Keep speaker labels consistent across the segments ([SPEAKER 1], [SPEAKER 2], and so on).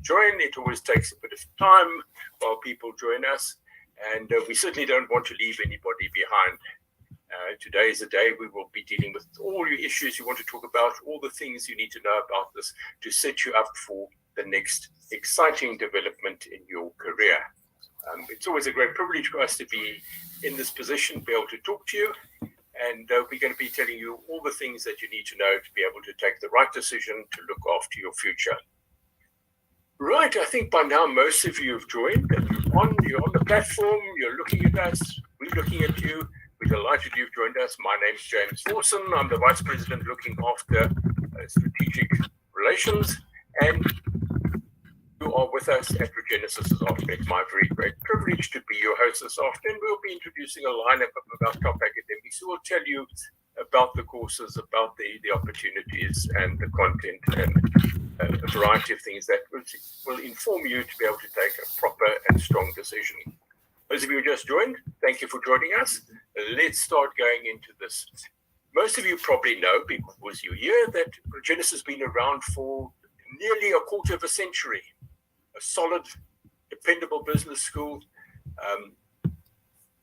[SPEAKER 1] join. It always takes a bit of time while people join us, and we certainly don't want to leave anybody behind. Today is the day we will be dealing with all your issues you want to talk about, all the things you need to know about this to set you up for the next exciting development in your career. It's always a great privilege for us to be in this position, be able to talk to you, and we're going to be telling you all the things that you need to know to be able to take the right decision to look after your future. Right, I think by now most of you have joined, and you're on the platform, you're looking at us, we're looking at you. We're delighted you've joined us. My name's James Forson. I'm the Vice President looking after strategic relations, and you are with us at Regenesys this afternoon. It's my very great privilege to be your host this afternoon. We'll be introducing a lineup of our top academics who will tell you about the courses, about the opportunities and the content, and a variety of things that will inform you to be able to take a proper and strong decision. Those of you who just joined, thank you for joining us. Let's start going into this. Most of you probably know, because you're here, that Regenesys has been around for nearly a quarter of a century. A solid, dependable business school.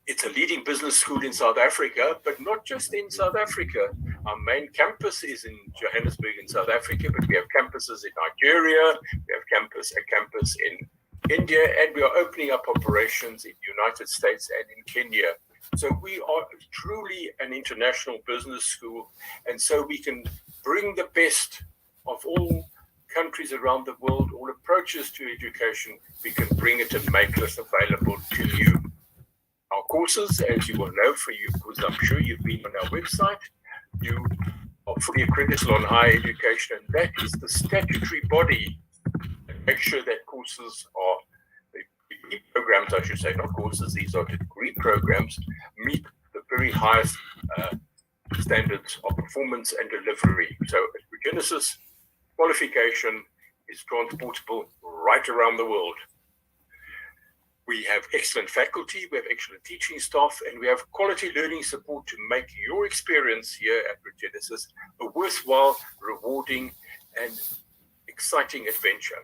[SPEAKER 1] It's a leading business school in South Africa, but not just in South Africa. Our main campus is in Johannesburg in South Africa, but we have campuses in Nigeria, we have a campus in India, and we are opening up operations in the United States and in Kenya. So we are truly an international business school, and so we can bring the best of all countries around the world, all approaches to education. We can bring it and make this available to you. Our courses, as you will know, for you, because I'm sure you've been on our website, you are fully accredited on higher education, and that is the statutory body. Make sure that courses are, degree programs, I should say, not courses, these are degree programs, meet the very highest standards of performance and delivery. So at Regenesys, qualification is transportable right around the world. We have excellent faculty, we have excellent teaching staff, and we have quality learning support to make your experience here at Regenesys a worthwhile, rewarding, and exciting adventure.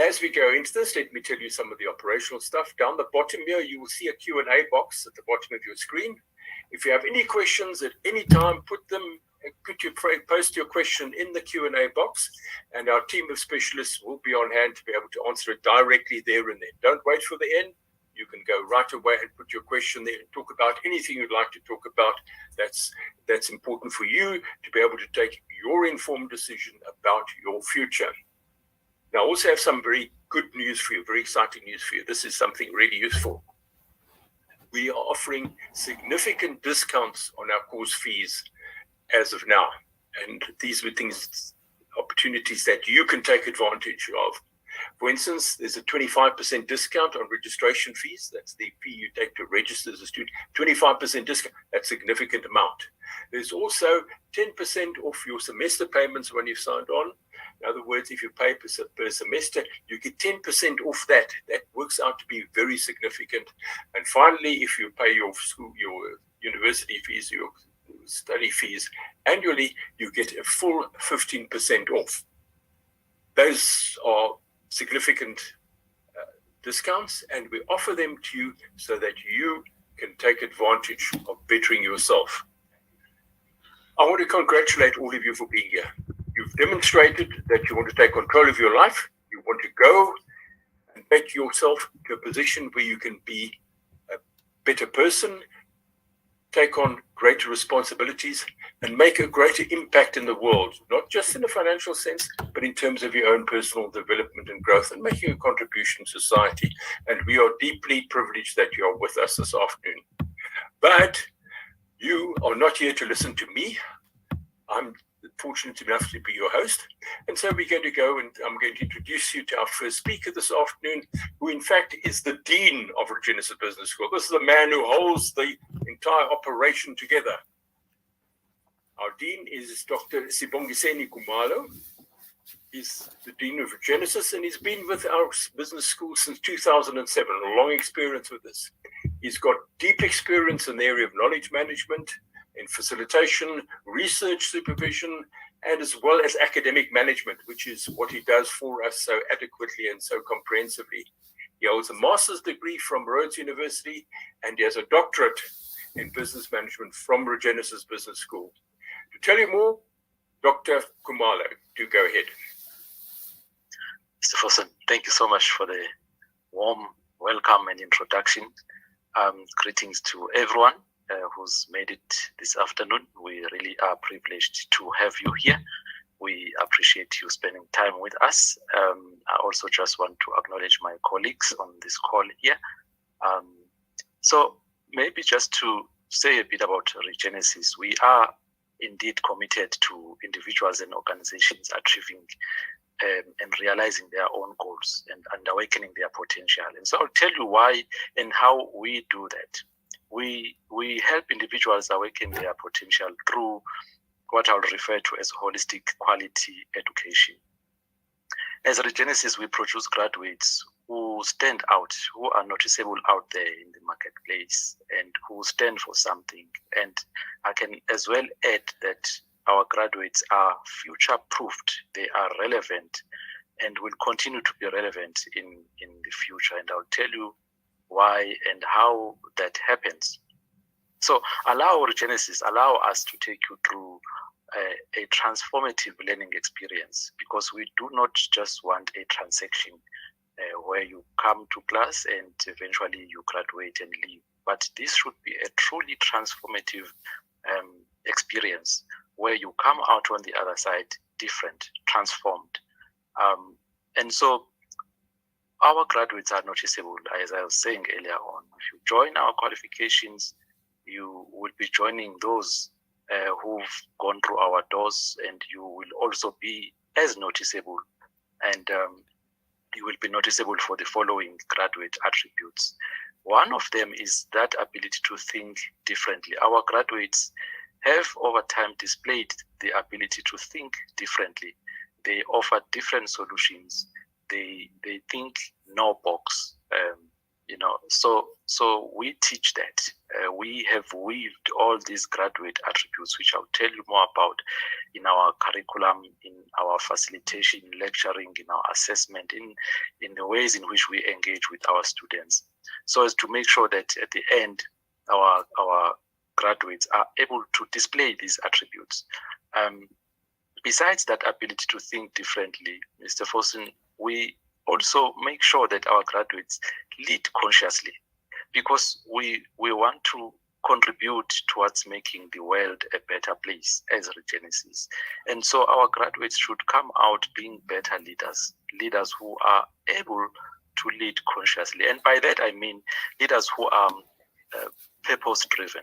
[SPEAKER 1] As we go into this, let me tell you some of the operational stuff. Down the bottom here, you will see a Q&A box at the bottom of your screen. If you have any questions at any time, post your question in the Q&A box, and our team of specialists will be on hand to be able to answer it directly there and then. Don't wait for the end. You can go right away and put your question there and talk about anything you'd like to talk about. That's important for you to be able to take your informed decision about your future. Now, I also have some very good news for you, very exciting news for you. This is something really useful. We are offering significant discounts on our course fees as of now. And these were opportunities that you can take advantage of. For instance, there's a 25% discount on registration fees. That's the fee you take to register as a student. 25% discount, that's a significant amount. There's also 10% off your semester payments when you've signed on. In other words, if you pay per semester, you get 10% off that. That works out to be very significant. And finally, if you pay your university fees, your study fees annually, you get a full 15% off. Those are significant discounts, and we offer them to you so that you can take advantage of bettering yourself. I want to congratulate all of you for being here. You've demonstrated that you want to take control of your life. You want to go and make yourself to a position where you can be a better person, take on greater responsibilities, and make a greater impact in the world, not just in a financial sense, but in terms of your own personal development and growth and making a contribution to society. And we are deeply privileged that you are with us this afternoon. But you are not here to listen to me. I'm fortunate enough to be your host. And so we're going to go, and I'm going to introduce you to our first speaker this afternoon, who in fact is the Dean of Regenesys Business School. This is the man who holds the entire operation together. Our Dean is Dr. Sibongiseni Kumalo. He's the Dean of Regenesys, and he's been with our business school since 2007, a long experience with this. He's got deep experience in the area of knowledge management, in facilitation, research supervision, and as well as academic management, which is what he does for us so adequately and so comprehensively. He holds a master's degree from Rhodes University, and he has a doctorate in business management from Regenesys Business School. To tell you more, Dr. Khumalo, do go ahead.
[SPEAKER 2] Mr. Fossen, thank you so much for the warm welcome and introduction. Greetings to everyone who's made it this afternoon. We really are privileged to have you here. We appreciate you spending time with us. I also just want to acknowledge my colleagues on this call here. So maybe just to say a bit about Regenesys, we are indeed committed to individuals and organizations achieving and realizing their own goals and awakening their potential. And so I'll tell you why and how we do that. We help individuals awaken their potential through what I'll refer to as holistic quality education. As Regenesys, we produce graduates who stand out, who are noticeable out there in the marketplace and who stand for something. And I can as well add that our graduates are future-proofed, they are relevant and will continue to be relevant in the future. And I'll tell you why and how that happens. So allow us to take you through a transformative learning experience, because we do not just want a transaction where you come to class and eventually you graduate and leave, but this should be a truly transformative experience where you come out on the other side different, transformed. And so our graduates are noticeable, as I was saying earlier on. If you join our qualifications, you will be joining those who've gone through our doors, and you will also be as noticeable, and you will be noticeable for the following graduate attributes. One of them is that ability to think differently. Our graduates have over time displayed the ability to think differently. They offer different solutions. They think no box. So we teach that. We have weaved all these graduate attributes, which I'll tell you more about in our curriculum, in our facilitation, lecturing, in our assessment, in the ways in which we engage with our students, so as to make sure that at the end, our graduates are able to display these attributes. Besides that ability to think differently, Mr. Fossen, we also make sure that our graduates lead consciously, because we want to contribute towards making the world a better place as Regenesys. And so our graduates should come out being better leaders who are able to lead consciously. And by that I mean leaders who are purpose-driven,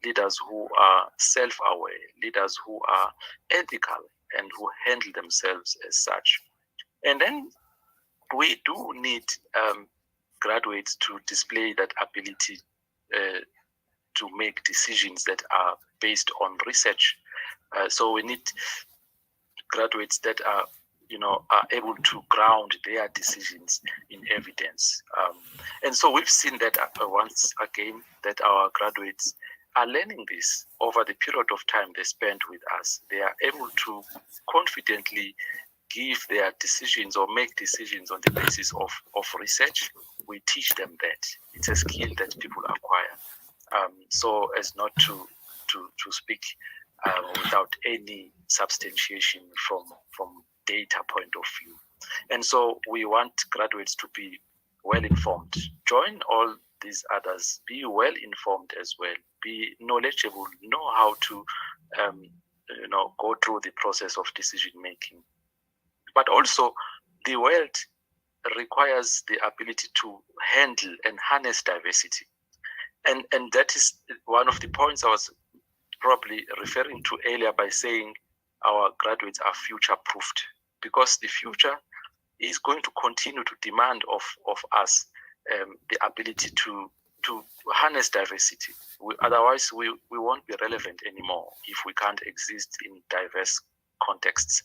[SPEAKER 2] leaders who are self-aware, leaders who are ethical and who handle themselves as such. And then we do need graduates to display that ability to make decisions that are based on research. So we need graduates that are able to ground their decisions in evidence. And so we've seen that once again, that our graduates are learning this over the period of time they spend with us. They are able to confidently give their decisions or make decisions on the basis of research. We teach them that. It's a skill that people acquire, so as not to speak without any substantiation from data point of view. And so we want graduates to be well informed. Join all these others. Be well informed as well. Be knowledgeable. Know how to go through the process of decision making. But also, the world requires the ability to handle and harness diversity. And that is one of the points I was probably referring to earlier by saying our graduates are future-proofed, because the future is going to continue to demand of us the ability to harness diversity. Otherwise, we won't be relevant anymore if we can't exist in diverse contexts.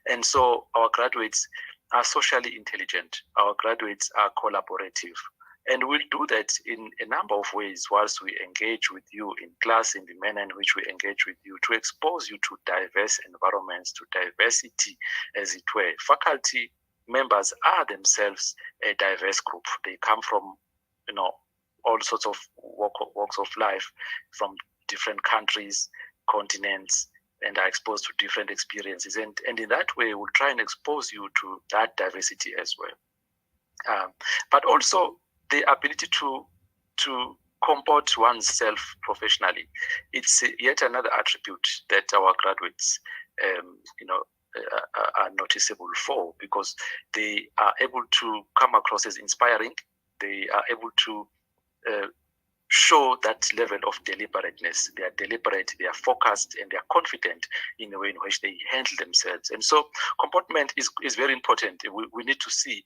[SPEAKER 2] And so our graduates are socially intelligent. Our graduates are collaborative. And we'll do that in a number of ways whilst we engage with you in class, in the manner in which we engage with you, to expose you to diverse environments, to diversity, as it were. Faculty members are themselves a diverse group. They come from, all sorts of walks of life, from different countries, continents, and are exposed to different experiences. And in that way, we'll try and expose you to that diversity as well. But also the ability to comport oneself professionally. It's yet another attribute that our graduates, are noticeable for, because they are able to come across as inspiring. They are able to show that level of deliberateness. They are deliberate, they are focused, and they are confident in the way in which they handle themselves. And so comportment is very important. We need to see,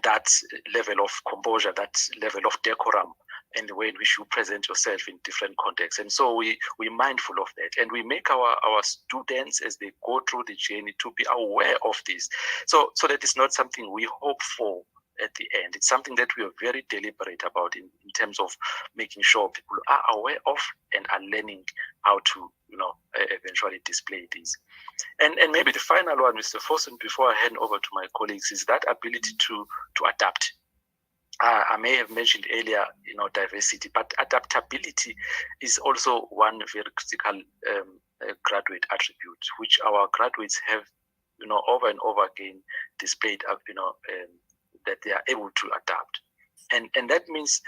[SPEAKER 2] that level of composure, that level of decorum, and the way in which you present yourself in different contexts. And so we're mindful of that. And we make our students, as they go through the journey, to be aware of this. So that is not something we hope for at the end. It's something that we are very deliberate about in terms of making sure people are aware of and are learning how to, eventually display these. And maybe the final one, Mr. Fossen, before I hand over to my colleagues, is that ability to adapt. I may have mentioned earlier, diversity, but adaptability is also one very critical graduate attribute, which our graduates have, over and over again displayed, that they are able to adapt. And that means,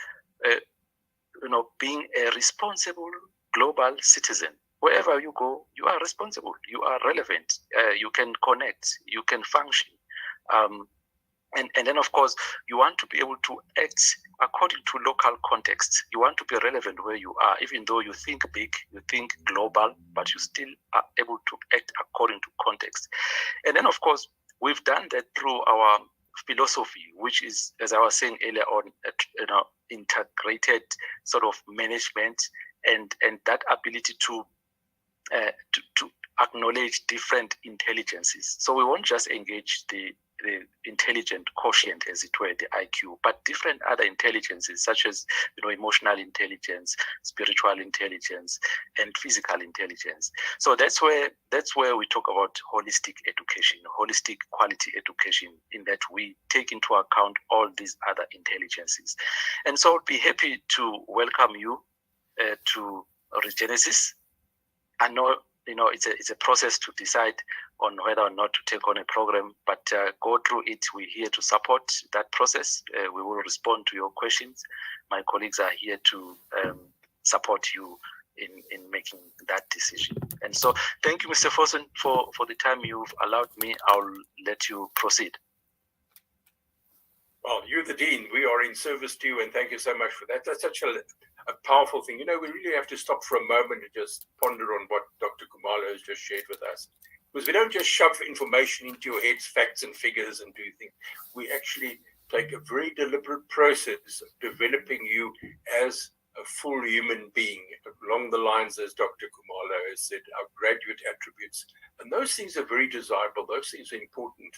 [SPEAKER 2] being a responsible global citizen. Wherever you go, you are responsible, you are relevant, you can connect, you can function. And then, of course, you want to be able to act according to local context. You want to be relevant where you are, even though you think big, you think global, but you still are able to act according to context. And then, of course, we've done that through our philosophy, which is, as I was saying earlier on, integrated sort of management and that ability to acknowledge different intelligences. So we won't just engage the intelligent quotient, as it were, the IQ, but different other intelligences, such as emotional intelligence, spiritual intelligence, and physical intelligence. So that's where we talk about holistic education, holistic quality education, in that we take into account all these other intelligences. And so I'd be happy to welcome you to Regenesys. I know it's a process to decide on whether or not to take on a program, but go through it. We're here to support that process. We will respond to your questions. My colleagues are here to support you in making that decision. And so thank you, Mr. Fossen, for the time you've allowed me. I'll let you proceed.
[SPEAKER 1] Well, you're the dean. We are in service to you, and thank you so much for that. That's such a powerful thing. We really have to stop for a moment and just ponder on what Dr. Khumalo has just shared with us. Because we don't just shove information into your heads, facts and figures, and do things. We actually take a very deliberate process of developing you as a full human being, along the lines, as Dr. Khumalo has said, our graduate attributes. And those things are very desirable. Those things are important.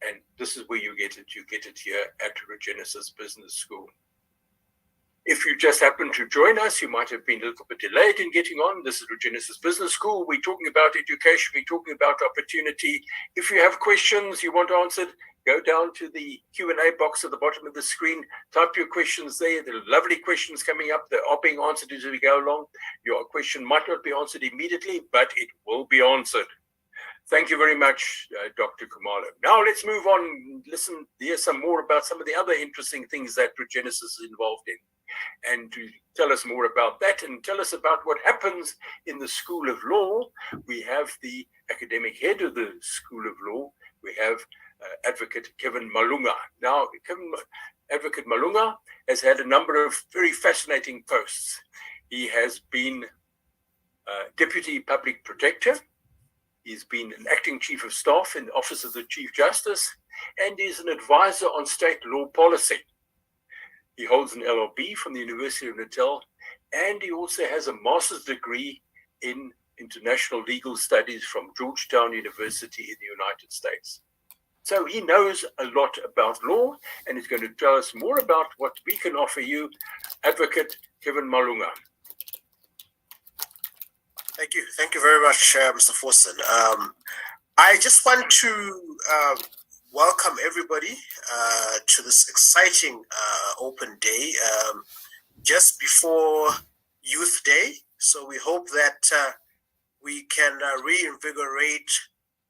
[SPEAKER 1] And this is where you get it. You get it here at Regenesys Business School. If you just happen to join us, you might have been a little bit delayed in getting on. This is Regenesys Business School. We're talking about education. We're talking about opportunity. If you have questions you want answered, go down to the Q&A box at the bottom of the screen. Type your questions there. There are lovely questions coming up. They are being answered as we go along. Your question might not be answered immediately, but it will be answered. Thank you very much, Dr. Khumalo. Now let's move on and listen, hear some more about some of the other interesting things that Regenesys is involved in. And to tell us more about that and tell us about what happens in the School of Law, we have the academic head of the School of Law. We have Advocate Kevin Malunga. Now, Advocate Malunga has had a number of very fascinating posts. He has been Deputy Public Protector. He's been an acting Chief of Staff in the Office of the Chief Justice, and is an advisor on state law policy. He holds an LLB from the University of Natal, and he also has a master's degree in international legal studies from Georgetown University in the United States. So he knows a lot about law, and he's going to tell us more about what we can offer you, Advocate Kevin Malunga.
[SPEAKER 3] Thank you very much, Mr. Forson. I just want to welcome everybody to this exciting open day just before Youth Day. So we hope that we can reinvigorate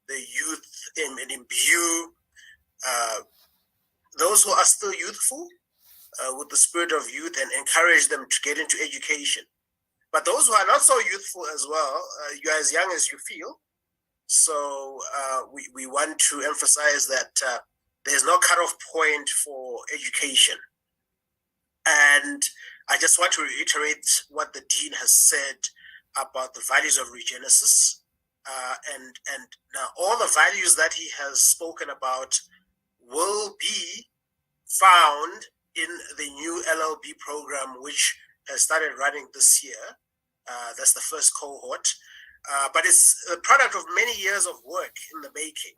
[SPEAKER 3] the youth and imbue those who are still youthful with the spirit of youth and encourage them to get into education. But those who are not so youthful as well, you're as young as you feel. So we want to emphasize that there's no cutoff point for education. And I just want to reiterate what the Dean has said about the values of Regenesys. And now all the values that he has spoken about will be found in the new LLB program, which has started running this year. That's the first cohort. But it's a product of many years of work in the making.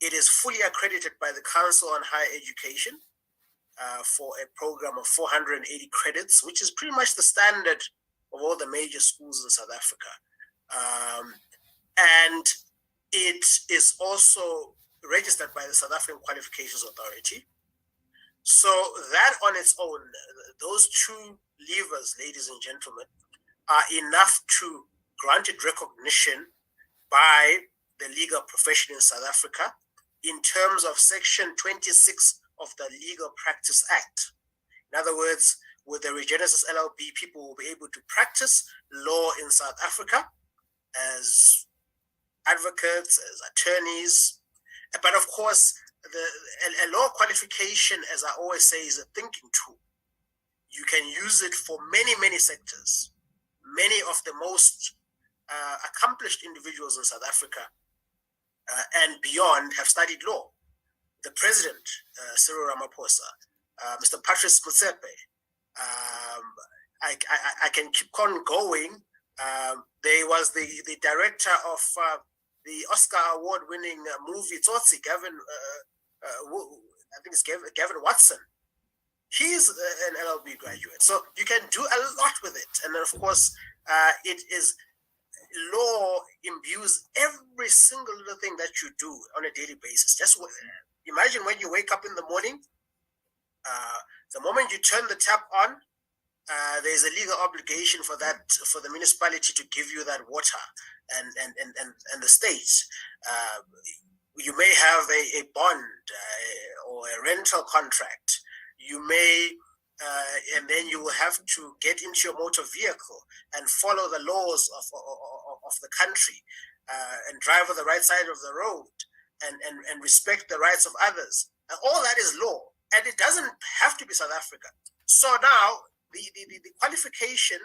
[SPEAKER 3] It is fully accredited by the Council on Higher Education for a program of 480 credits, which is pretty much the standard of all the major schools in South Africa. And it is also registered by the South African Qualifications Authority. So that on its own, those two levers, ladies and gentlemen, are enough to grant it recognition by the legal profession in South Africa in terms of Section 26 of the Legal Practice Act. In other words, with the Regenesys LLB, people will be able to practice law in South Africa as advocates, as attorneys. But of course, a law qualification, as I always say, is a thinking tool. You can use it for many, many sectors. Many of the most accomplished individuals in South Africa and beyond have studied law. The president, Cyril Ramaphosa, Mr. Patrice Motsepe, I can keep on going. There was the director of the Oscar award-winning movie Tsotsi, Gavin, I think it's Gavin Watson. He's an LLB graduate, so you can do a lot with it. And then, of course, it is law imbues every single little thing that you do on a daily basis. Just imagine when you wake up in the morning, the moment you turn the tap on, there's a legal obligation for the municipality to give you that water, and the state. You may have a bond or a rental contract. You may, and then you will have to get into your motor vehicle and follow the laws of the country and drive on the right side of the road and respect the rights of others. And all that is law, and it doesn't have to be South Africa. So now the qualification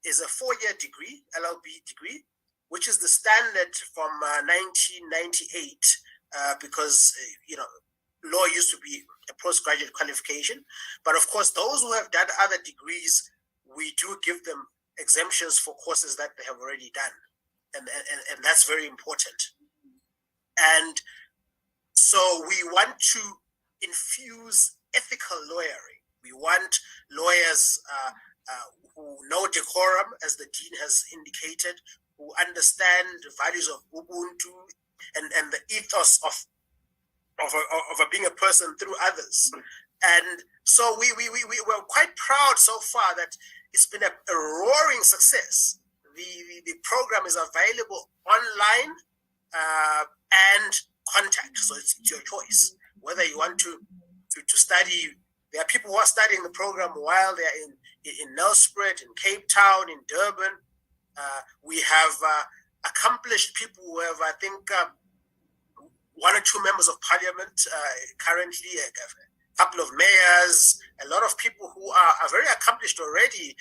[SPEAKER 3] is a 4-year degree, LLB degree, which is the standard from 1998 because law used to be a postgraduate qualification. But of course, those who have done other degrees, we do give them exemptions for courses that they have already done. And that's very important. And so we want to infuse ethical lawyering. We want lawyers who know decorum, as the Dean has indicated, who understand the values of Ubuntu and the ethos of being a person through others. And so we were quite proud so far that it's been a roaring success. The program is available online and contact, so it's your choice whether you want to study. There are people who are studying the program while they're in Nelspruit, in Cape Town, in Durban. We have accomplished people who have, I think, 1 or 2 members of parliament currently, a couple of mayors, a lot of people who are very accomplished already,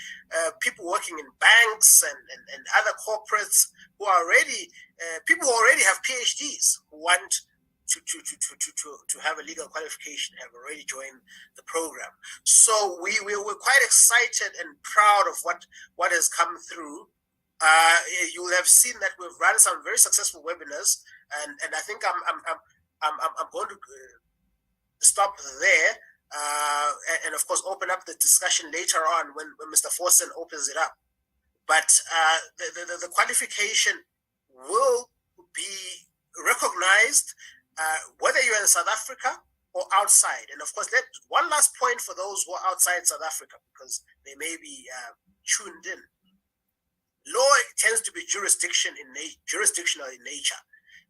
[SPEAKER 3] people working in banks and other corporates who are already, people who already have PhDs who want to have a legal qualification, have already joined the program. So we were quite excited and proud of what has come through. You will have seen that we've run some very successful webinars, and I think I'm going to stop there, and of course open up the discussion later on when Mr. Forson opens it up. But the qualification will be recognized whether you're in South Africa or outside. And of course, one last point for those who are outside South Africa, because they may be tuned in. Law tends to be jurisdictional in nature.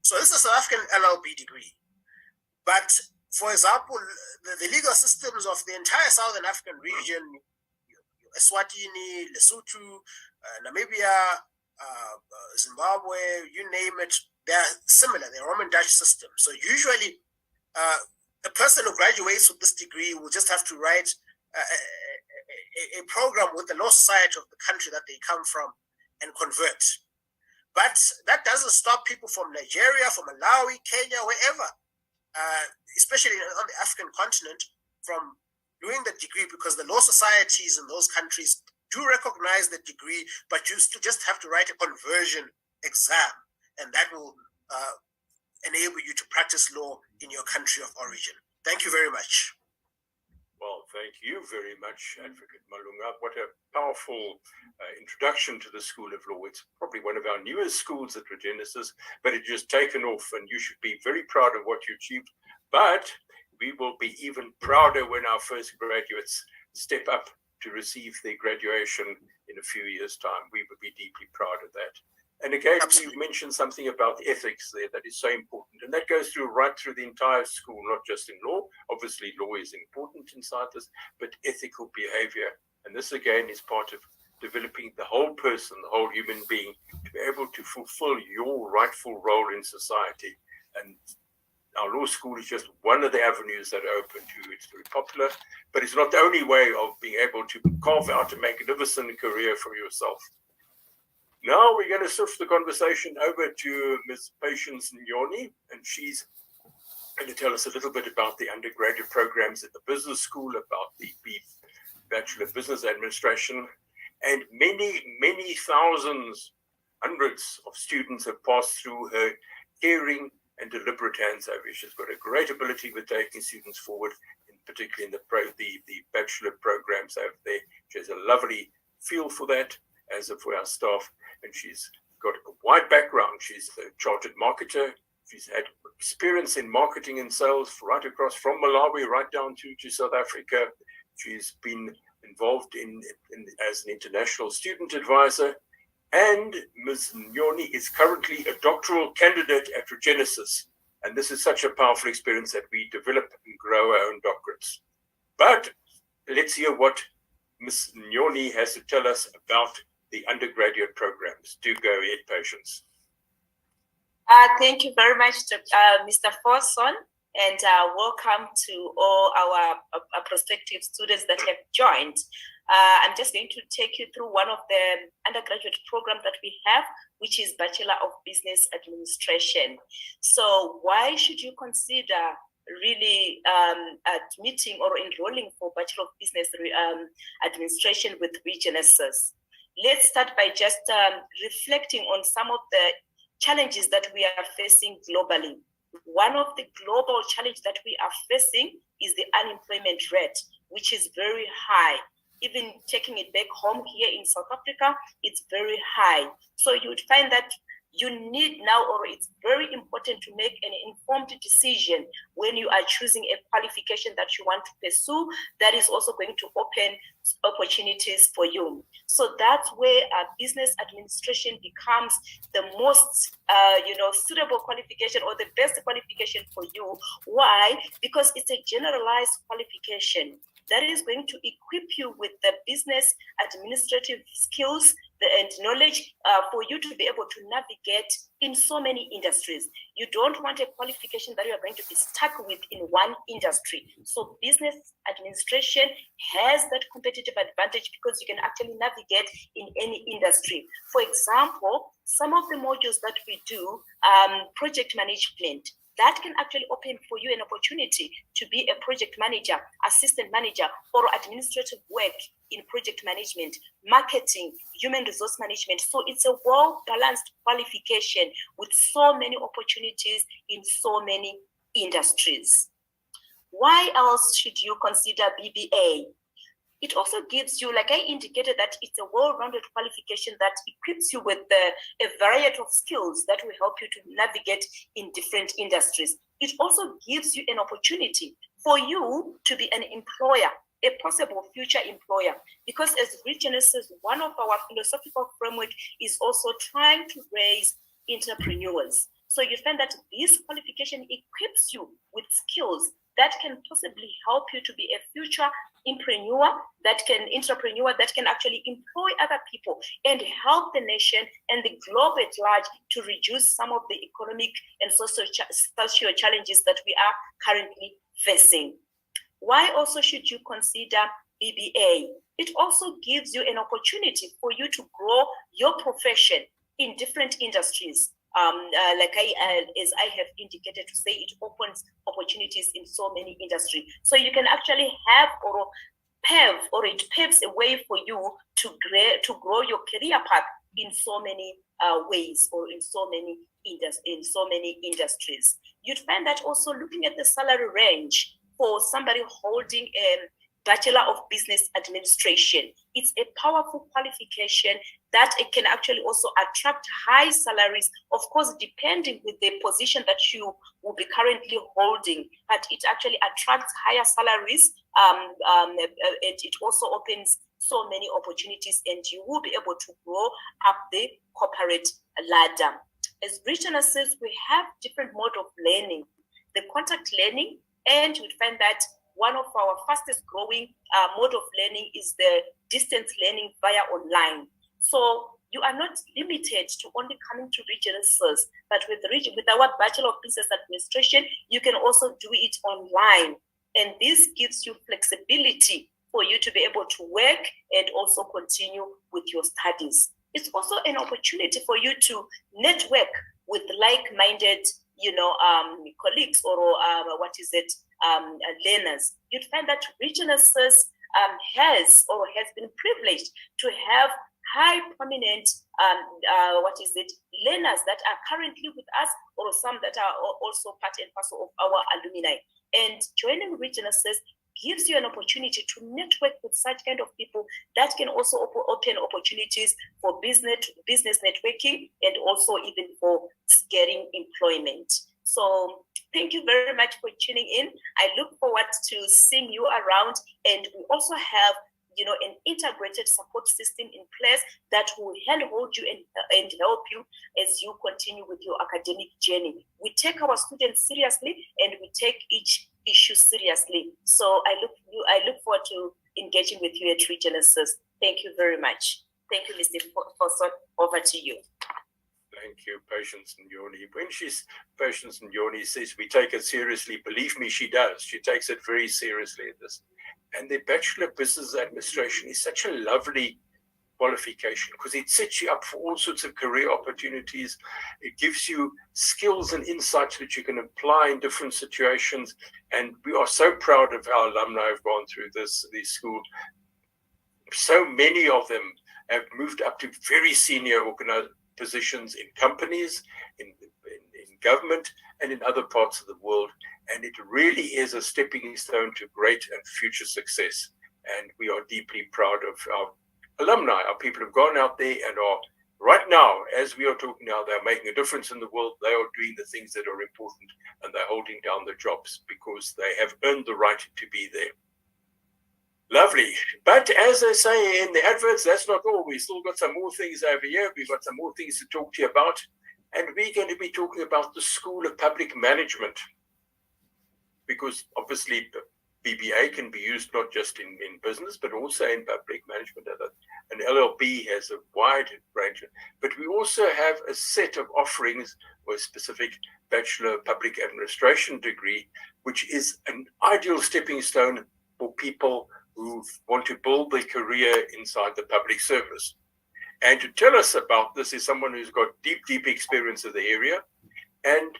[SPEAKER 3] So this is a South African LLB degree. But for example, the legal systems of the entire Southern African region, Eswatini, Lesotho, Namibia, Zimbabwe, you name it, they're similar. They're Roman Dutch systems. So usually a person who graduates with this degree will just have to write a program with the law society of the country that they come from and convert. But that doesn't stop people from Nigeria, from Malawi, Kenya, wherever, especially on the African continent, from doing the degree, because the law societies in those countries do recognize the degree, but you just have to write a conversion exam, and that will enable you to practice law in your country of origin. Thank you very much.
[SPEAKER 1] Well, thank you very much, Advocate Malunga. What a powerful introduction to the School of Law. It's probably one of our newest schools at Regenesys, but it's just taken off, and you should be very proud of what you achieved. But we will be even prouder when our first graduates step up to receive their graduation in a few years' time. We would be deeply proud of that. And again,
[SPEAKER 3] Absolutely.
[SPEAKER 1] you mentioned something about ethics there that is so important. And that goes right through the entire school, not just in law. Obviously, law is important inside this, but ethical behavior. And this, again, is part of developing the whole person, the whole human being, to be able to fulfill your rightful role in society. And our law school is just one of the avenues that are open to you. It's very popular, but it's not the only way of being able to carve out a magnificent career for yourself. Now we're going to shift the conversation over to Ms. Patience Nyoni, and she's going to tell us a little bit about the undergraduate programs at the business school, about the Bachelor of Business Administration, and many thousands, hundreds of students have passed through her caring and deliberate hands-over. She's got a great ability with taking students forward, particularly in the bachelor programs over there. She has a lovely feel for that, as for our staff, and she's got a wide background. She's a chartered marketer. She's had experience in marketing and sales right across from Malawi right down to South Africa. She's been involved as an international student advisor, and Ms. Nyoni is currently a doctoral candidate at Regenesys. And this is such a powerful experience that we develop and grow our own doctorates. But let's hear what Ms. Nyoni has to tell us about the undergraduate programs. Do go ahead, Patience.
[SPEAKER 4] Thank you very much, Mr. Forson, and welcome to all our prospective students that have joined. I'm just going to take you through one of the undergraduate programs that we have, which is Bachelor of Business Administration. So why should you consider really admitting or enrolling for Bachelor of Business Administration with Regenesys? Let's start by just reflecting on some of the challenges that we are facing globally. One of the global challenges that we are facing is the unemployment rate, which is very high. Even taking it back home here in South Africa, it's very high. So you would find that you need now, or it's very important to make an informed decision when you are choosing a qualification that you want to pursue that is also going to open opportunities for you. So that's where business administration becomes the most suitable qualification or the best qualification for you. Why? Because it's a generalized qualification that is going to equip you with the business administrative skills and knowledge for you to be able to navigate in so many industries. You don't want a qualification that you are going to be stuck with in one industry. So business administration has that competitive advantage because you can actually navigate in any industry. For example, some of the modules that we do, project management, that can actually open for you an opportunity to be a project manager, assistant manager, or administrative work in project management, marketing, human resource management. So it's a well-balanced qualification with so many opportunities in so many industries. Why else should you consider BBA? It also gives you, like I indicated, that it's a well-rounded qualification that equips you with a variety of skills that will help you to navigate in different industries. It also gives you an opportunity for you to be an employer, a possible future employer, because as Regenesys, one of our philosophical framework is also trying to raise entrepreneurs. So you find that this qualification equips you with skills that can possibly help you to be a future entrepreneur that can actually employ other people and help the nation and the globe at large to reduce some of the economic and social challenges that we are currently facing. Why also should you consider BBA? It also gives you an opportunity for you to grow your profession in different industries. As I have indicated, to say it opens opportunities in so many industries. So you can actually have it paves a way for you to grow your career path in so many ways, or in so many industries. You'd find that also looking at the salary range for somebody holding a Bachelor of Business Administration, it's a powerful qualification that it can actually also attract high salaries, of course, depending with the position that you will be currently holding, but it actually attracts higher salaries. It also opens so many opportunities, and you will be able to grow up the corporate ladder. As Regenesys, we have different mode of learning, the contact learning, and you'd find that one of our fastest growing mode of learning is the distance learning via online. So you are not limited to only coming to Regenesys, but with our Bachelor of Business Administration, you can also do it online. And this gives you flexibility for you to be able to work and also continue with your studies. It's also an opportunity for you to network with like-minded colleagues or learners. You'd find that Regenesys has been privileged to have high prominent learners that are currently with us, or some that are also part and parcel of our alumni. And joining Regenesys gives you an opportunity to network with such kind of people that can also open opportunities for business networking, and also even for getting employment. So thank you very much for tuning in. I look forward to seeing you around, and we also have an integrated support system in place that will handhold you and help you as you continue with your academic journey. We take our students seriously, and we take each issue seriously. So I look forward to engaging with you at Regenesys. Thank you very much. Thank you, Mr. Foson. Over to you.
[SPEAKER 1] Thank you, Patience Nyoni. When Patience Nyoni says we take it seriously, believe me, she does. She takes it very seriously at this. And the Bachelor of Business Administration is such a lovely qualification because it sets you up for all sorts of career opportunities. It gives you skills and insights that you can apply in different situations. And we are so proud of our alumni who've gone through this school. So many of them have moved up to very senior positions in companies, in government, and in other parts of the world. And it really is a stepping stone to great and future success. And we are deeply proud of our alumni, our people who've gone out there and are right now, as we are talking now, they're making a difference in the world. They are doing the things that are important, and they're holding down the jobs because they have earned the right to be there. Lovely. But as they say in the adverts, that's not all. We've still got some more things over here. We've got some more things to talk to you about. And we're going to be talking about the School of Public Management, because obviously BBA can be used not just in business, but also in public management. An LLB has a wide range. But we also have a set of offerings for a specific Bachelor of Public Administration degree, which is an ideal stepping stone for people who want to build their career inside the public service. And to tell us about this is someone who's got deep experience of the area. And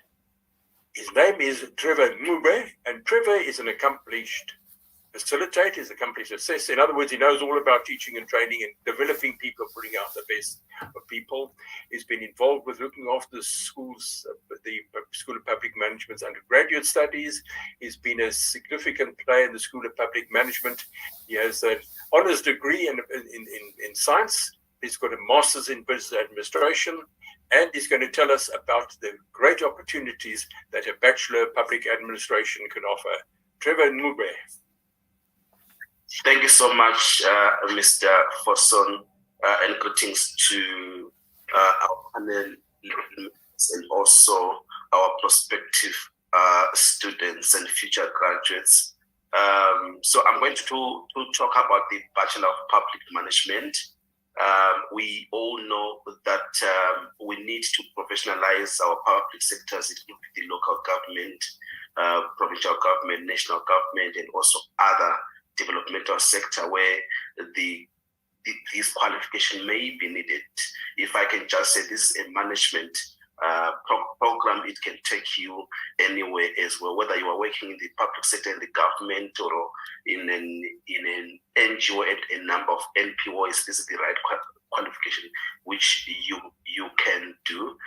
[SPEAKER 1] his name is Trevor Mube. And Trevor is an accomplished facilitate, is a company success. In other words, he knows all about teaching and training and developing people, putting out the best of people. He's been involved with looking after the schools, the School of Public Management's undergraduate studies. He's been a significant player in the School of Public Management. He has an honors degree in science. He's got a master's in business administration, and he's going to tell us about the great opportunities that a Bachelor of Public Administration can offer. Trevor Ngube.
[SPEAKER 5] Thank you so much, Mr. Forson, and greetings to our panel and also our prospective students and future graduates. So I'm going to talk about the Bachelor of Public Management. We all know that we need to professionalize our public sectors, including the local government, provincial government, national government, and also other developmental sector where this qualification may be needed. If I can just say, this is a management program. It can take you anywhere as well, whether you are working in the public sector, in the government, or in an NGO at a number of NPOs. This is the right qualification which you can do.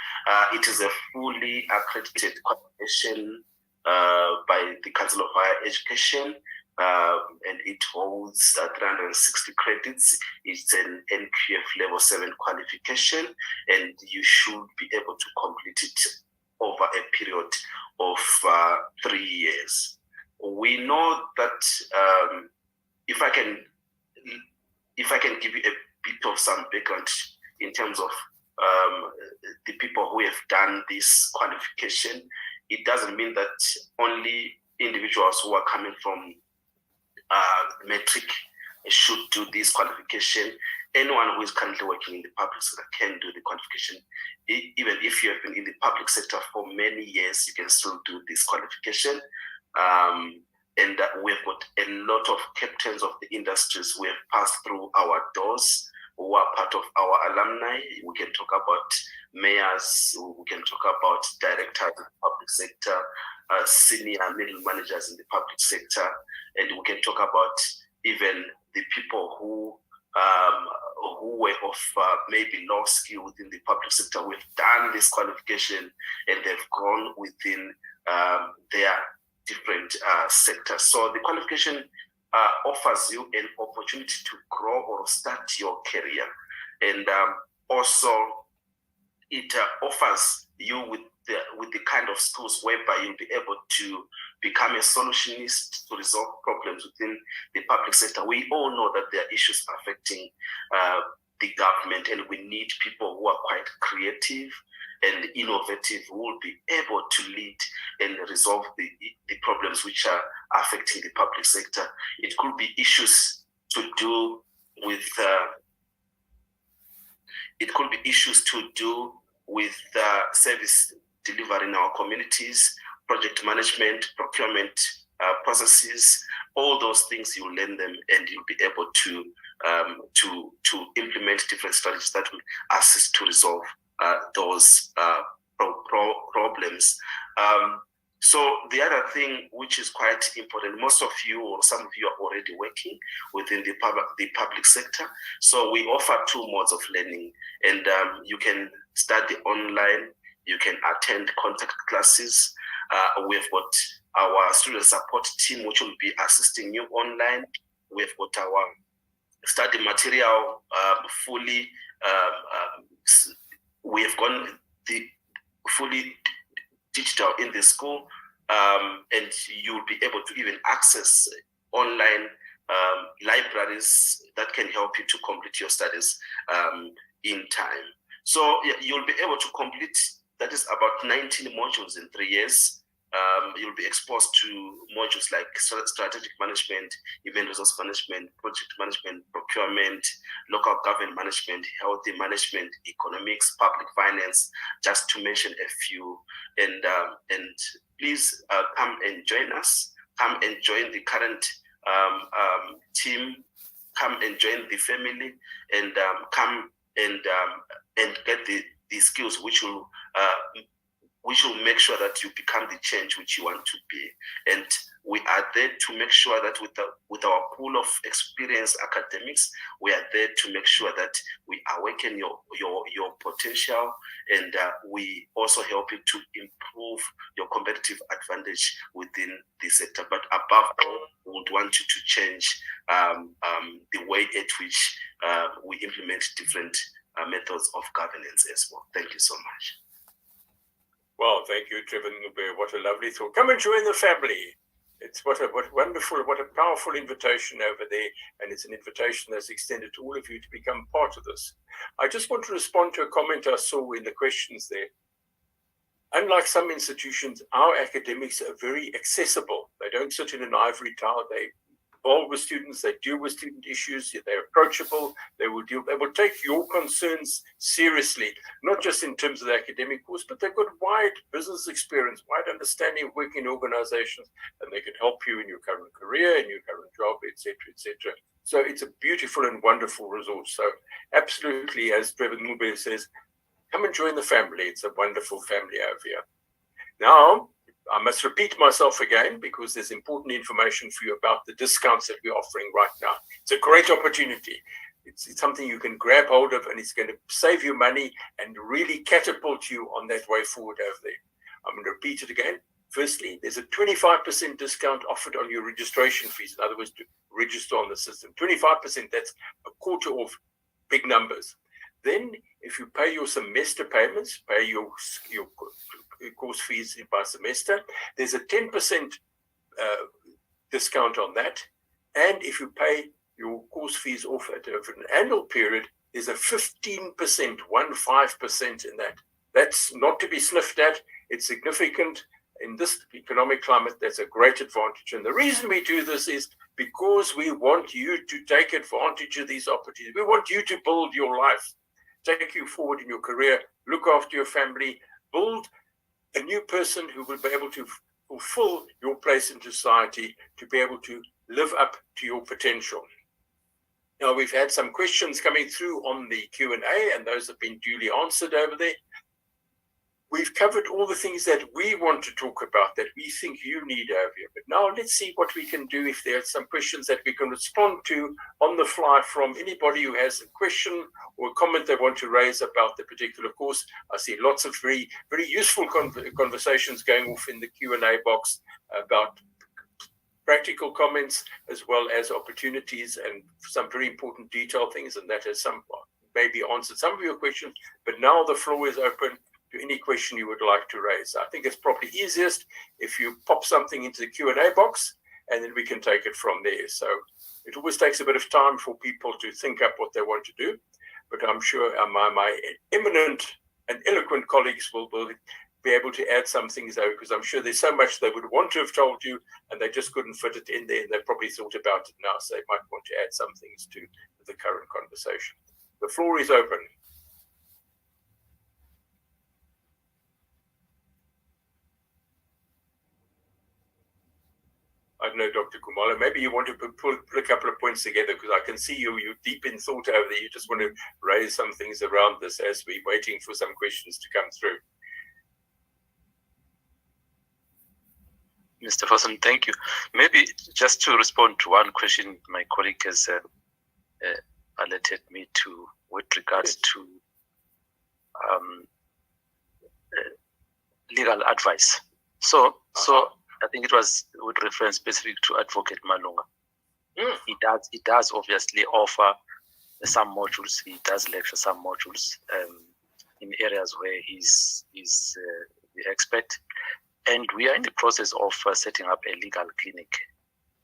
[SPEAKER 5] It is a fully accredited qualification by the Council of Higher Education. And it holds 360 credits. It's an NQF level 7 qualification, and you should be able to complete it over a period of 3 years. We know that if I can give you a bit of some background in terms of the people who have done this qualification, it doesn't mean that only individuals who are coming from metric should do this qualification. Anyone who is currently working in the public sector can do the qualification. Even if you have been in the public sector for many years, you can still do this qualification. And we've got a lot of captains of the industries who have passed through our doors, who are part of our alumni. We can talk about mayors, we can talk about directors in the public sector, senior middle managers in the public sector, and we can talk about even the people who were of maybe low skill within the public sector, who have done this qualification and they've grown within their different sectors. So the qualification offers you an opportunity to grow or start your career, and also it offers you with the kind of skills whereby you'll be able to become a solutionist to resolve problems within the public sector. We all know that there are issues affecting the government, and we need people who are quite creative and innovative, who will be able to lead and resolve the problems which are affecting the public sector. It could be issues to do with service delivery in our communities, project management, procurement processes. All those things, you learn them, and you'll be able to implement different strategies that will assist to resolve those problems. So the other thing which is quite important, most of you or some of you are already working within the public sector. So we offer 2 modes of learning, and you can study online, you can attend contact classes. We've got our student support team which will be assisting you online. We've got our study material fully. We have gone fully digital in the school, and you'll be able to even access online libraries that can help you to complete your studies in time. So you'll be able to complete, that is about 19 modules in 3 years. You'll be exposed to modules like strategic management, event resource management, project management, procurement, local government management, healthy management, economics, public finance, just to mention a few. And please come and join us. Come and join the current team. Come and join the family, and come and get the skills which will which will make sure that you become the change which you want to be. And we are there to make sure that with our pool of experienced academics, we are there to make sure that we awaken your potential, and we also help you to improve your competitive advantage within the sector. But above all, we would want you to change the way at which we implement different methods of governance as well. Thank you so much.
[SPEAKER 1] Well, thank you, Trevor Ngube. What a lovely thought. Come and join the family. It's what a wonderful, what a powerful invitation over there. And it's an invitation that's extended to all of you to become part of this. I just want to respond to a comment I saw in the questions there. Unlike some institutions, our academics are very accessible. They don't sit in an ivory tower. They involve with students, they deal with student issues, they're approachable, they will take your concerns seriously, not just in terms of the academic course, but they've got wide business experience, wide understanding of working in organizations, and they can help you in your current career, in your current job, etc., etc. So it's a beautiful and wonderful resource. So absolutely, as Trevor Ngube says, come and join the family. It's a wonderful family over here. Now, I must repeat myself again because there's important information for you about the discounts that we're offering right now. It's a great opportunity. It's something you can grab hold of, and it's going to save you money and really catapult you on that way forward over there. I'm going to repeat it again. Firstly, there's a 25% discount offered on your registration fees. In other words, to register on the system. 25%, that's a quarter of big numbers. Then, if you pay your semester payments, pay your course fees by semester, there's a 10% discount on that. And if you pay your course fees off over an annual period, there's a 15%, 15% in that. That's not to be sniffed at. It's significant. In this economic climate, that's a great advantage. And the reason we do this is because we want you to take advantage of these opportunities. We want you to build your life, take you forward in your career, look after your family, build a new person who will be able to fulfill your place in society, to be able to live up to your potential. Now, we've had some questions coming through on the Q&A, and those have been duly answered over there. We've covered all the things that we want to talk about, that we think you need over here. But now let's see what we can do if there are some questions that we can respond to on the fly from anybody who has a question or a comment they want to raise about the particular course. I see lots of very, very useful conversations going off in the Q&A box about practical comments as well as opportunities and some very important detailed things, and that has some maybe answered some of your questions. But now the floor is open to any question you would like to raise. I think it's probably easiest if you pop something into the Q&A box, and then we can take it from there. So it always takes a bit of time for people to think up what they want to do, but I'm sure my eminent and eloquent colleagues will be able to add some things there, because I'm sure there's so much they would want to have told you, and they just couldn't fit it in there, and they probably thought about it now, so they might want to add some things to the current conversation. The floor is open. I don't know, Dr. Kumalo, maybe you want to put a couple of points together, because I can see you're deep in thought over there. You just want to raise some things around this as we're waiting for some questions to come through.
[SPEAKER 2] Mr. Fosun, thank you. Maybe just to respond to one question my colleague has alerted me to with regards to legal advice. So I think it was with reference specific to Advocate Malunga. He does obviously offer some modules. He does lecture some modules in areas where he's the expert. And we are in the process of setting up a legal clinic.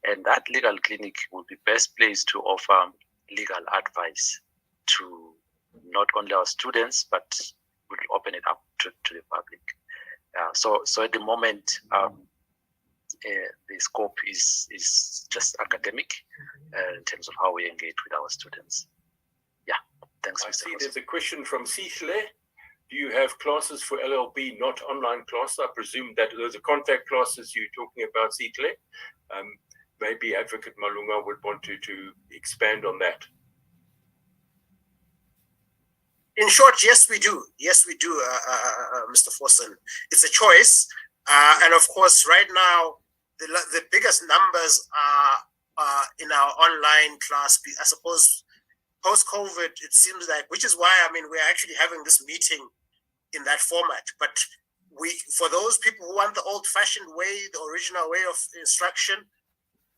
[SPEAKER 2] And that legal clinic will be best placed to offer legal advice to not only our students, but will open it up to the public. So at the moment, the scope is just academic in terms of how we engage with our students. Yeah, thanks, Mr.
[SPEAKER 1] I see
[SPEAKER 2] Fosun.
[SPEAKER 1] there's a question from Sihle. Do you have classes for LLB, not online classes? I presume that those are contact classes you're talking about, Sihle. Maybe Advocate Malunga would want to expand on that.
[SPEAKER 3] In short, yes, we do. Yes, we do, Mr. Forson. It's a choice. And of course, right now, the biggest numbers are in our online class. I suppose post-COVID, it seems like, which is why, I mean, we're actually having this meeting in that format. But for those people who want the old-fashioned way, the original way of instruction,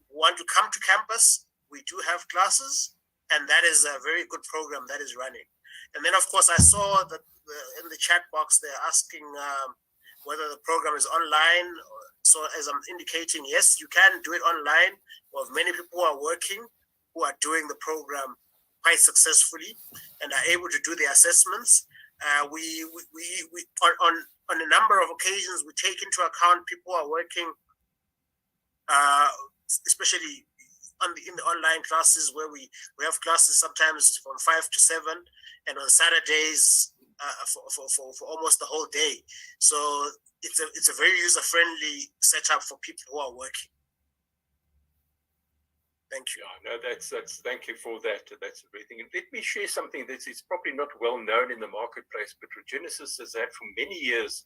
[SPEAKER 3] who want to come to campus, we do have classes, and that is a very good program that is running. And then, of course, I saw that in the chat box, they're asking whether the program is online. So as I'm indicating, yes, you can do it online. We have many people who are working, who are doing the program quite successfully and are able to do the assessments. We on a number of occasions, we take into account people who are working, especially in the online classes, where we have classes sometimes from 5 to 7, and on Saturdays for almost the whole day. So it's a very user-friendly setup for people who are working. Thank you.
[SPEAKER 1] Yeah, no, that's thank you for that. That's everything. And let me share something that is probably not well known in the marketplace, but Regenesys has had for many years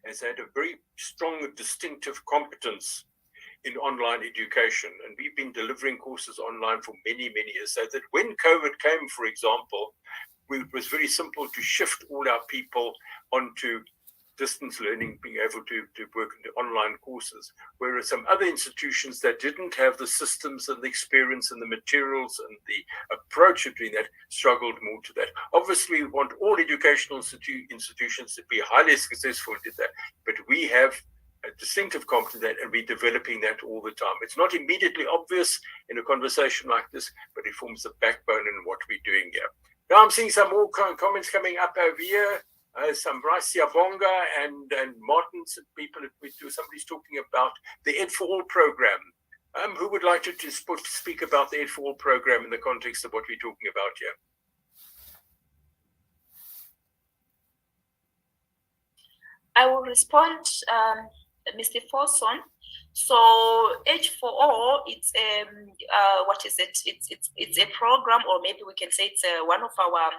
[SPEAKER 1] a very strong, distinctive competence in online education, and we've been delivering courses online for many, many years. So that when COVID came, for example, it was very simple to shift all our people onto distance learning, being able to work in the online courses, whereas some other institutions that didn't have the systems and the experience and the materials and the approach of doing that struggled more to that. Obviously, we want all educational institutions to be highly successful in that, but we have a distinctive competence that, and we're developing that all the time. It's not immediately obvious in a conversation like this, but it forms the backbone in what we're doing here. Now I'm seeing some more comments coming up over here. Some Bryce Yabonga and Martin, people, somebody's talking about the Ed for All program. Who would like to speak about the Ed for All program in the context of what we're talking about here?
[SPEAKER 4] I will respond, Mr. Forson. So H4O, it's what is it? It's a program, or maybe we can say it's one of our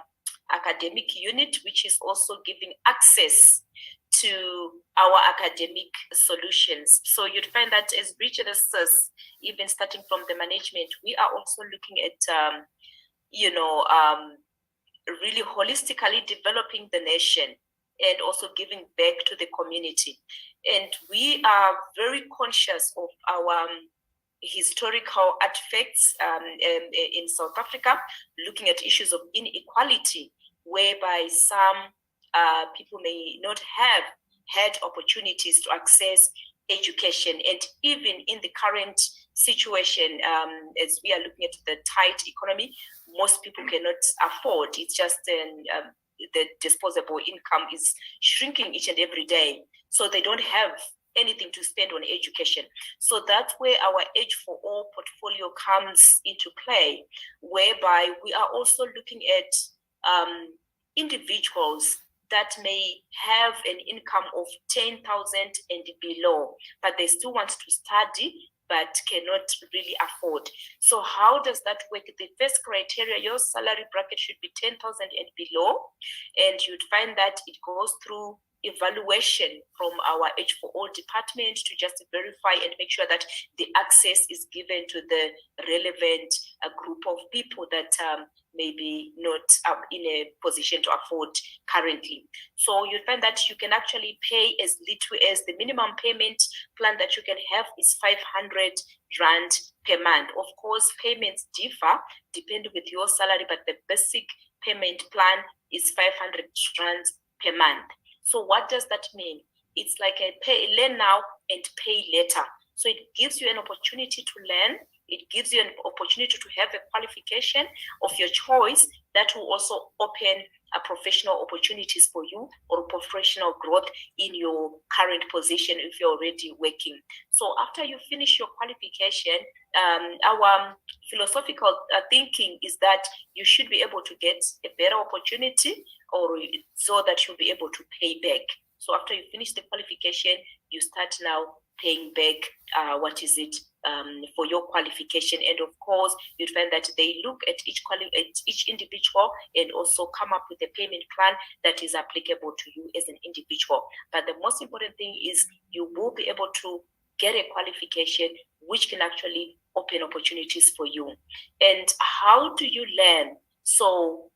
[SPEAKER 4] academic unit, which is also giving access to our academic solutions. So you'd find that as Regenesys, even starting from the management, we are also looking at really holistically developing the nation and also giving back to the community. And we are very conscious of our historical artifacts in South Africa, looking at issues of inequality, whereby some people may not have had opportunities to access education. And even in the current situation, as we are looking at the tight economy, most people cannot afford. It's just the disposable income is shrinking each and every day. So they don't have anything to spend on education. So that's where our Age for All portfolio comes into play, whereby we are also looking at individuals that may have an income of 10,000 and below, but they still want to study but cannot really afford. So how does that work? The first criteria, your salary bracket should be 10,000 and below, and you'd find that it goes through evaluation from our Age for All department to just verify and make sure that the access is given to the relevant group of people that may be not in a position to afford currently. So you find that you can actually pay as little as the minimum payment plan that you can have is 500 Rand per month. Of course, payments differ depending with your salary, but the basic payment plan is 500 Rand per month. So what does that mean? It's like a learn now and pay later. So it gives you an opportunity to learn. It gives you an opportunity to have a qualification of your choice that will also open professional opportunities for you or professional growth in your current position if you're already working. So after you finish your qualification, our philosophical thinking is that you should be able to get a better opportunity, or so that you'll be able to pay back. So after you finish the qualification, you start now paying back for your qualification. And of course, you'd find that they look at each individual and also come up with a payment plan that is applicable to you as an individual. But the most important thing is you will be able to get a qualification which can actually open opportunities for you. And how do you learn? So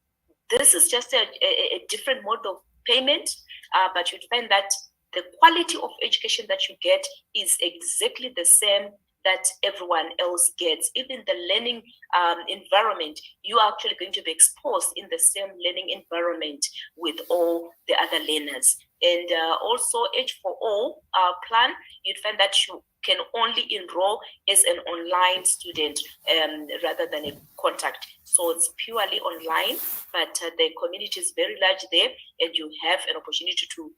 [SPEAKER 4] this is just a different mode of payment, but you'd find that the quality of education that you get is exactly the same that everyone else gets. Even the learning environment, you are actually going to be exposed in the same learning environment with all the other learners. And also H4O plan, you'd find that you can only enroll as an online student rather than a contact. So it's purely online, but the community is very large there, and you have an opportunity to,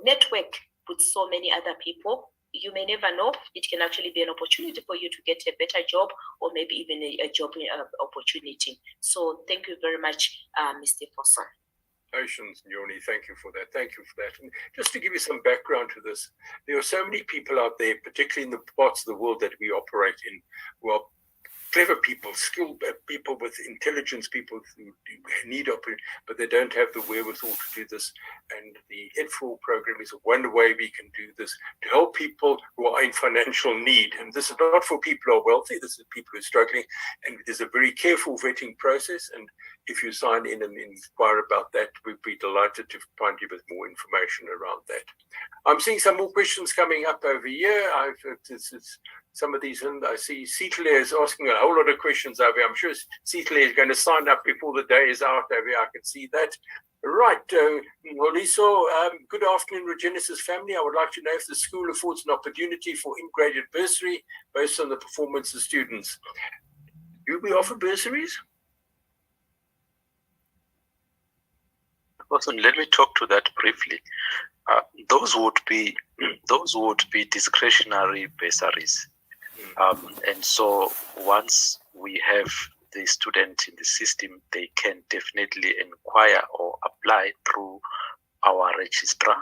[SPEAKER 4] network with so many other people. You may never know, it can actually be an opportunity for you to get a better job, or maybe even a job opportunity. So thank you very much, Mr. Foson.
[SPEAKER 1] Patience, Yoni, thank you for that. Thank you for that. And just to give you some background to this, there are so many people out there, particularly in the parts of the world that we operate in, who are clever people, skilled people with intelligence, people who need opportunity, but they don't have the wherewithal to do this. And the H4 program is one way we can do this to help people who are in financial need. And this is not for people who are wealthy, this is people who are struggling. And there's a very careful vetting process. And if you sign in and inquire about that, we'd be delighted to find you with more information around that. I'm seeing some more questions coming up over here. Some of these, and I see Seatley is asking a whole lot of questions over here. I'm sure Seatley is going to sign up before the day is out over here. I can see that. Right, Oliso, good afternoon, Regenesys family. I would like to know if the school affords an opportunity for in-graded bursary based on the performance of students. Do we offer bursaries?
[SPEAKER 2] Also, let me talk to that briefly. Those would be discretionary bursaries. And so once we have the student in the system, they can definitely inquire or apply through our registrar,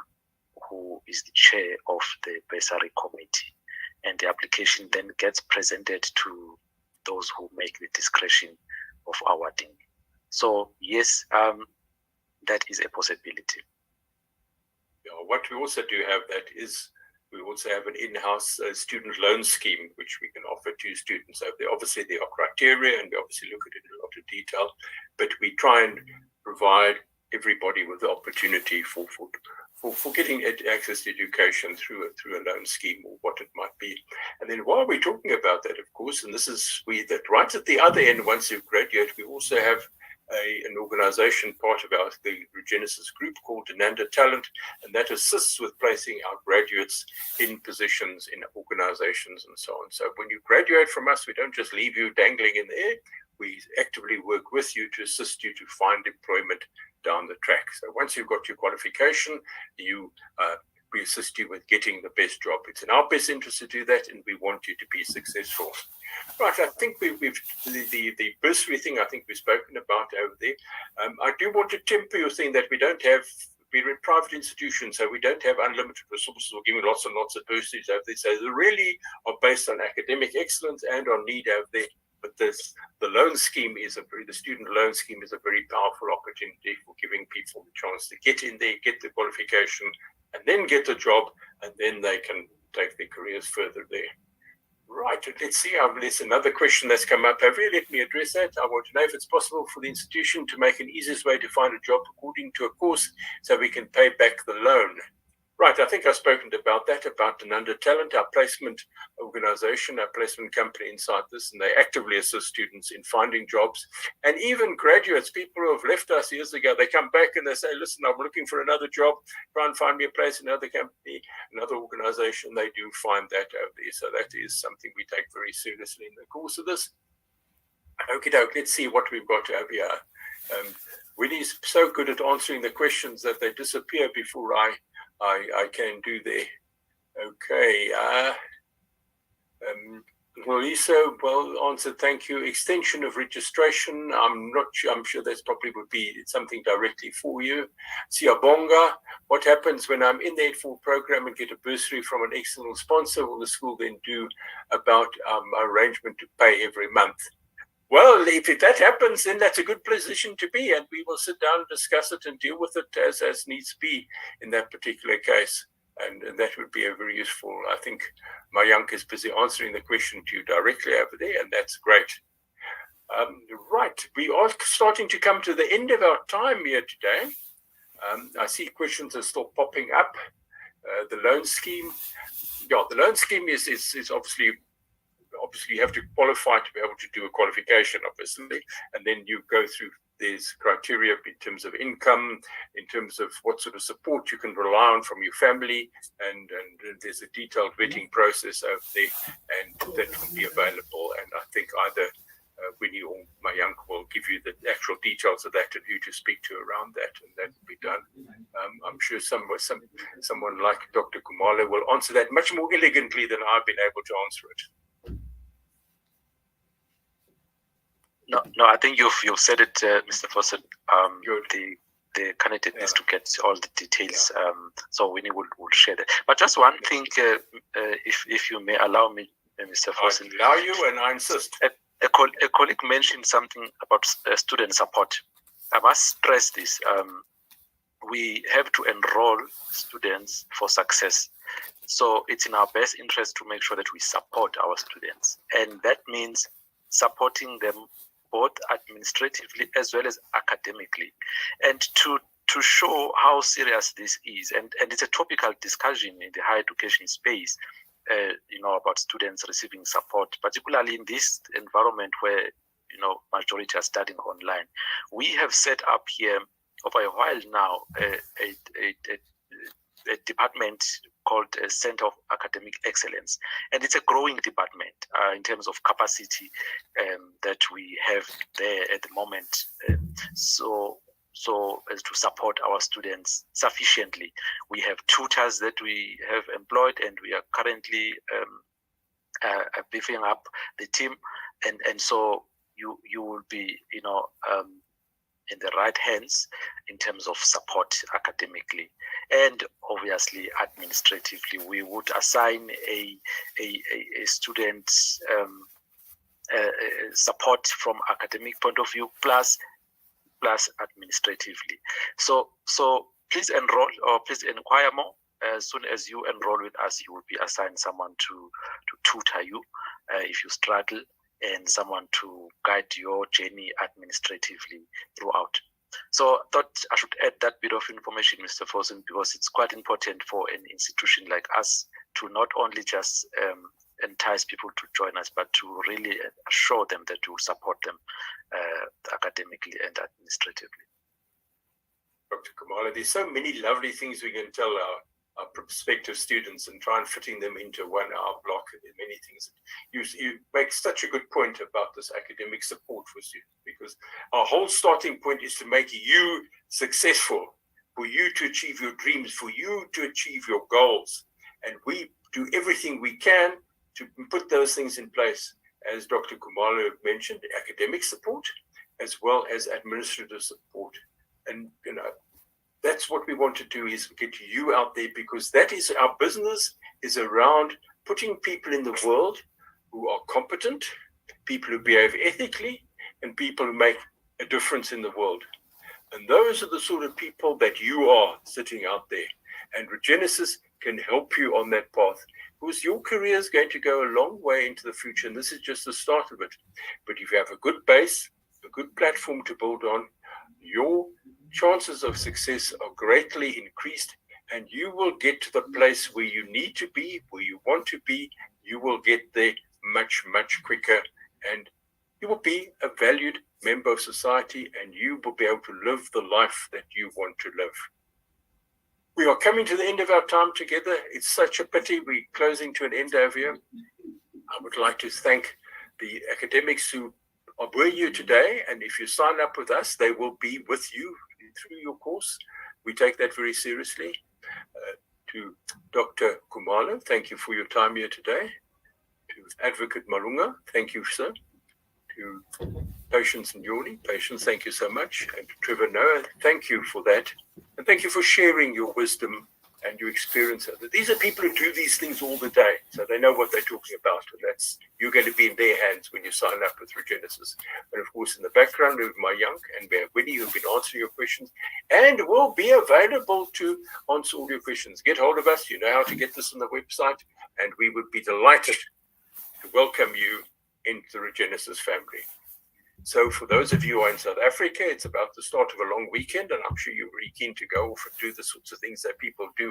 [SPEAKER 2] who is the chair of the bursary committee. And the application then gets presented to those who make the discretion of awarding. So yes, that is a possibility.
[SPEAKER 1] Yeah, what we also do have that is we also have an in-house student loan scheme, which we can offer to students. So obviously there are criteria, and we obviously look at it in a lot of detail, but we try and provide everybody with the opportunity for getting access to education through a loan scheme or what it might be. And then while we're talking about that, of course, and this is that right at the other end, once you graduate, we also have an organization, part of the Regenesys group, called Ananda Talent, and that assists with placing our graduates in positions in organizations and so on. So when you graduate from us, we don't just leave you dangling in the air. We actively work with you to assist you to find employment down the track. So once you've got your qualification, we assist you with getting the best job. It's in our best interest to do that, and we want you to be successful. Right, I think the bursary thing, I think we've spoken about over there. I do want to temper your thing that we're a private institution, so we don't have unlimited resources or giving lots and lots of bursaries over there. So they really are based on academic excellence and on need over there. But the loan scheme the student loan scheme is a very powerful opportunity for giving people the chance to get in there, get the qualification, and then get a job, and then they can take their careers further there. Right, let's see. There's another question that's come up over here. Let me address that. I want to know if it's possible for the institution to make an easiest way to find a job according to a course so we can pay back the loan. Right, I think I've spoken about that, about Ananda Talent, our placement organization, our placement company inside this, and they actively assist students in finding jobs. And even graduates, people who have left us years ago, they come back and they say, listen, I'm looking for another job, try and find me a place in another company, another organization. They do find that over there. So that is something we take very seriously in the course of this. Okay, let's see what we've got over here. Winnie's so good at answering the questions that they disappear before I can do there. Okay. Well, Lisa, well answered. Thank you. Extension of registration. I'm not sure. I'm sure that's probably would be something directly for you. Siyabonga. What happens when I'm in the 8-4 program and get a bursary from an external sponsor? Will the school then do about arrangement to pay every month? Well, if that happens, then that's a good position to be, and we will sit down and discuss it and deal with it as needs be in that particular case. And that would be a very useful. I think Mayank is busy answering the question to you directly over there, and that's great. Right, we are starting to come to the end of our time here today. I see questions are still popping up. The loan scheme, yeah, the loan scheme is obviously you have to qualify to be able to do a qualification, obviously, and then you go through these criteria in terms of income, in terms of what sort of support you can rely on from your family, and there's a detailed vetting process over there, and that will be available. And I think either Winnie or Mayank will give you the actual details of that and who to speak to around that, and that will be done. I'm sure someone like Dr. Kumalo will answer that much more elegantly than I've been able to answer it.
[SPEAKER 2] No, I think you've said it, Mr. Fawcett. The candidate needs to get all the details, so Winnie will share that. But just one thing, if you may allow me, Mr. Fawcett.
[SPEAKER 1] I allow you, and I insist.
[SPEAKER 2] A colleague mentioned something about student support. I must stress this. We have to enroll students for success. So it's in our best interest to make sure that we support our students. And that means supporting them both administratively as well as academically. And to show how serious this is, and it's a topical discussion in the higher education space, about students receiving support, particularly in this environment where, majority are studying online. We have set up here over a while now a department called a Center of Academic Excellence, and it's a growing department in terms of capacity that we have there at the moment. So as to support our students sufficiently. We have tutors that we have employed, and we are currently beefing up the team, and so you will be in the right hands in terms of support academically, and obviously administratively. We would assign a student support from academic point of view plus administratively. So please enroll, or please inquire more. As soon as you enroll with us, you will be assigned someone to tutor you if you struggle, and someone to guide your journey administratively throughout. So I thought I should add that bit of information, Mr. Fosen, because it's quite important for an institution like us to not only just entice people to join us, but to really assure them that we will support them academically and administratively.
[SPEAKER 1] Dr. Kumalo, there's so many lovely things we can tell our prospective students and try and fitting them into 1 hour block. There are many things. You make such a good point about this academic support for students, because our whole starting point is to make you successful, for you to achieve your dreams, for you to achieve your goals. And we do everything we can to put those things in place, as Dr. Kumalo mentioned, academic support as well as administrative support. And that's what we want to do, is get you out there, because that is our business, is around putting people in the world who are competent, people who behave ethically, and people who make a difference in the world. And those are the sort of people that you are sitting out there. And Regenesys can help you on that path, because your career is going to go a long way into the future, and this is just the start of it. But if you have a good base, a good platform to build on, your chances of success are greatly increased, and you will get to the place where you need to be, where you want to be. You will get there much, much quicker, and you will be a valued member of society, and you will be able to live the life that you want to live. We are coming to the end of our time together. It's such a pity we're closing to an end over here. I would like to thank the academics who were here today, and if you sign up with us, they will be with you through your course. We take that very seriously. To Dr. Kumalo, thank you for your time here today. To Advocate Malunga, thank you, sir. To Patience and Yoni, Patience, thank you so much. And to Trevor Noah, thank you for that. And thank you for sharing your wisdom and your experience. These are people who do these things all the day, so they know what they're talking about. And you're going to be in their hands when you sign up with Regenesys. And of course, in the background, we have Mayank and we have Winnie who've been answering your questions and will be available to answer all your questions. Get hold of us. You know how to get this on the website, and we would be delighted to welcome you into the Regenesys family. So for those of you who are in South Africa, it's about the start of a long weekend, and I'm sure you're really keen to go off and do the sorts of things that people do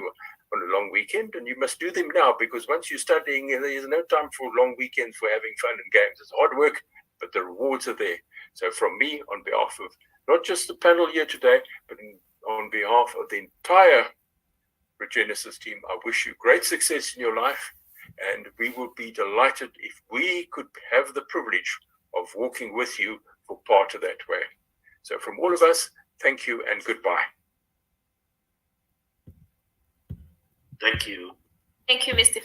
[SPEAKER 1] on a long weekend, and you must do them now, because once you're studying, there's no time for long weekends for having fun and games. It's hard work, but the rewards are there. So from me, on behalf of not just the panel here today, but on behalf of the entire Regenesys team, I wish you great success in your life, and we would be delighted if we could have the privilege of walking with you for part of that way. So from all of us, thank you and goodbye.
[SPEAKER 5] Thank you.
[SPEAKER 4] Thank you, Mr.